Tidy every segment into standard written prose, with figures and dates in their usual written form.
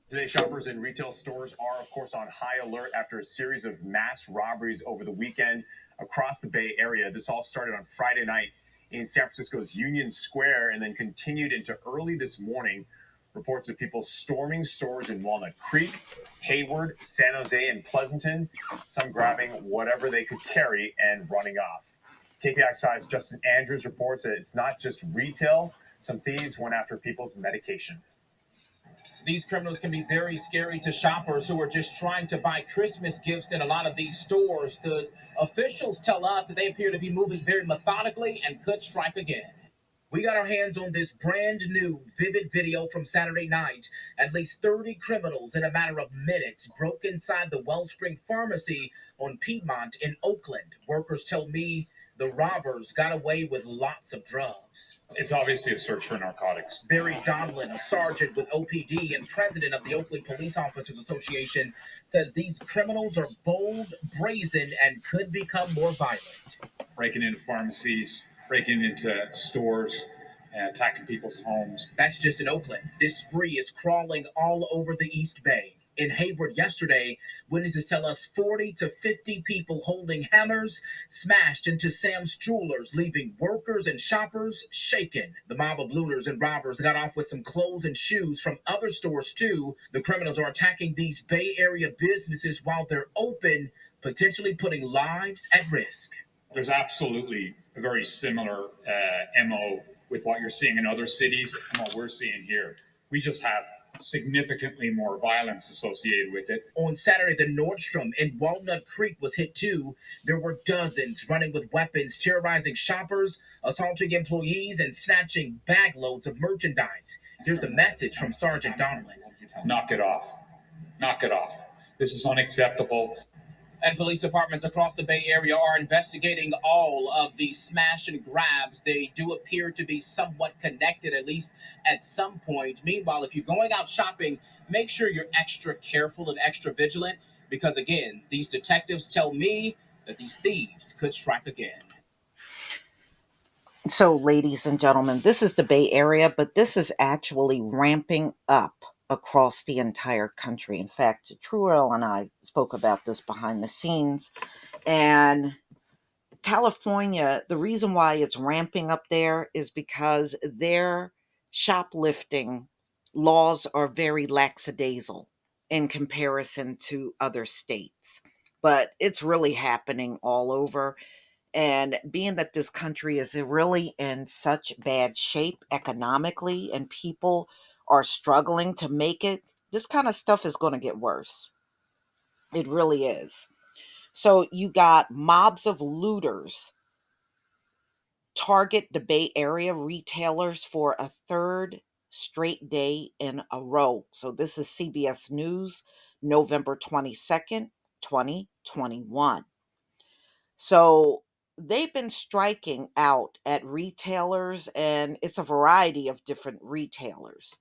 Today, shoppers in retail stores are, of course, on high alert after a series of mass robberies over the weekend across the Bay Area. This all started on Friday night in San Francisco's Union Square and then continued into early this morning. Reports of people storming stores in Walnut Creek, Hayward, San Jose, and Pleasanton, some grabbing whatever they could carry and running off. KPIX 5's Justin Andrews reports that it's not just retail. Some thieves went after people's medication. These criminals can be very scary to shoppers who are just trying to buy Christmas gifts in a lot of these stores. The officials tell us that they appear to be moving very methodically and could strike again. We got our hands on this brand new vivid video from Saturday night. At least 30 criminals in a matter of minutes broke inside the Wellspring Pharmacy on Piedmont in Oakland. Workers tell me the robbers got away with lots of drugs. It's obviously a search for narcotics. Barry Donlin, a sergeant with OPD and president of the Oakland Police Officers Association, says these criminals are bold, brazen, and could become more violent. Breaking into pharmacies, breaking into stores, attacking people's homes. That's just in Oakland. This spree is crawling all over the East Bay. In Hayward yesterday, witnesses tell us 40 to 50 people holding hammers smashed into Sam's Jewelers, leaving workers and shoppers shaken. The mob of looters and robbers got off with some clothes and shoes from other stores too. The criminals are attacking these Bay Area businesses while they're open, potentially putting lives at risk. There's absolutely a very similar MO with what you're seeing in other cities and what we're seeing here. We just have significantly more violence associated with it. On Saturday, the Nordstrom in Walnut Creek was hit too. There were dozens running with weapons, terrorizing shoppers, assaulting employees, and snatching bag loads of merchandise. Here's the message from Sergeant Donlin. Knock it off. Knock it off. This is unacceptable. And police departments across the Bay Area are investigating all of these smash and grabs. They do appear to be somewhat connected, at least at some point. Meanwhile, if you're going out shopping, make sure you're extra careful and extra vigilant because, again, these detectives tell me that these thieves could strike again. So, ladies and gentlemen, this is the Bay Area, but this is actually ramping up across the entire country. In fact, Truel and I spoke about this behind the scenes. And California, the reason why it's ramping up there is because their shoplifting laws are very lackadaisical in comparison to other states. But it's really happening all over. And being that this country is really in such bad shape economically and people are struggling to make it, this kind of stuff is going to get worse. It really is. So you got mobs of looters target the Bay Area retailers for a third straight day in a row. So this is CBS News, November 22nd, 2021. So they've been striking out at retailers, and it's a variety of different retailers.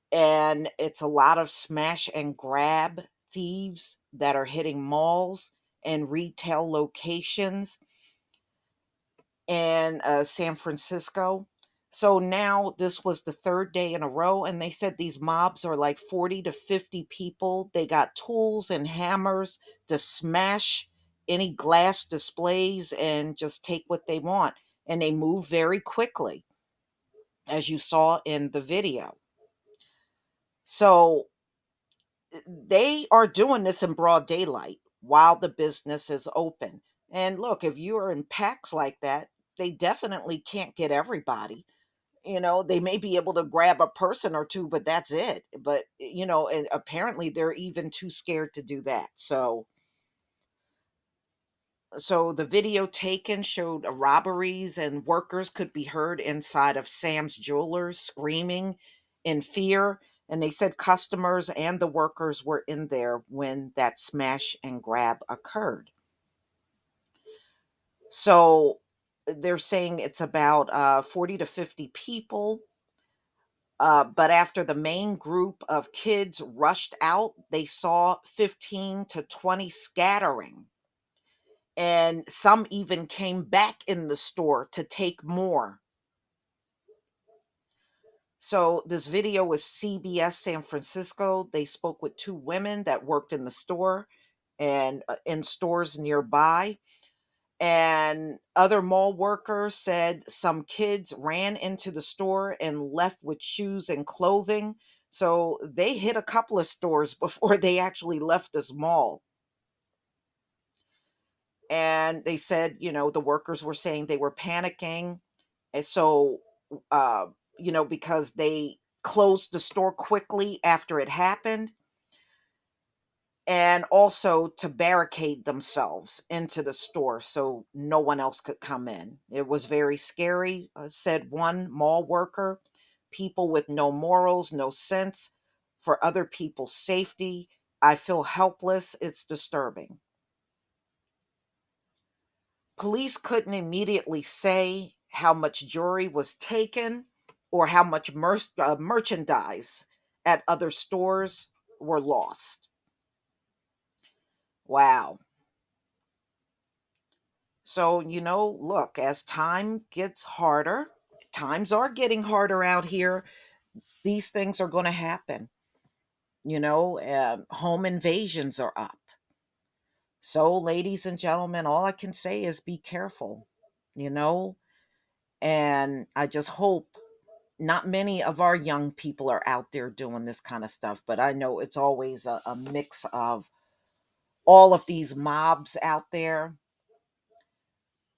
And it's a lot of smash and grab thieves that are hitting malls and retail locations in San Francisco. So now this was the third day in a row, and they said these mobs are like 40 to 50 people. They got tools and hammers to smash any glass displays and just take what they want. And they move very quickly, as you saw in the video. So they are doing this in broad daylight while the business is open. And look, if you are in packs like that, they definitely can't get everybody. They may be able to grab a person or two, but that's it. But, and apparently they're even too scared to do that. So the video taken showed robberies and workers could be heard inside of Sam's Jewelers screaming in fear. And they said customers and the workers were in there when that smash and grab occurred. So they're saying it's about 40 to 50 people. But after the main group of kids rushed out, they saw 15 to 20 scattering. And some even came back in the store to take more. So this video was CBS San Francisco. They spoke with two women that worked in the store and in stores nearby. And other mall workers said some kids ran into the store and left with shoes and clothing. So they hit a couple of stores before they actually left this mall. And they said, the workers were saying they were panicking. And so, uh, because they closed the store quickly after it happened, and also to barricade themselves into the store so no one else could come in. It was very scary, said one mall worker. People with no morals, no sense for other people's safety. I feel helpless. It's disturbing. Police couldn't immediately say how much jewelry was taken or how much merchandise at other stores were lost. Wow. So, look, as time gets harder, times are getting harder out here. These things are going to happen. Home invasions are up. So, ladies and gentlemen, all I can say is be careful, you know, and I just hope not many of our young people are out there doing this kind of stuff, but I know it's always a mix of all of these mobs out there.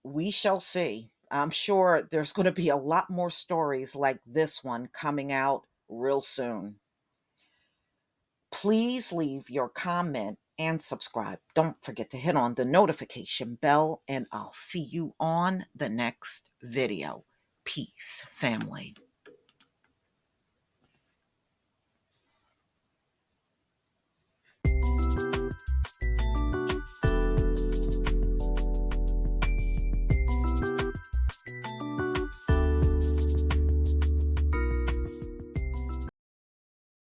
We shall see. I'm sure there's going to be a lot more stories like this one coming out real soon. Please leave your comment and subscribe. Don't forget to hit on the notification bell, and I'll see you on the next video. Peace, family.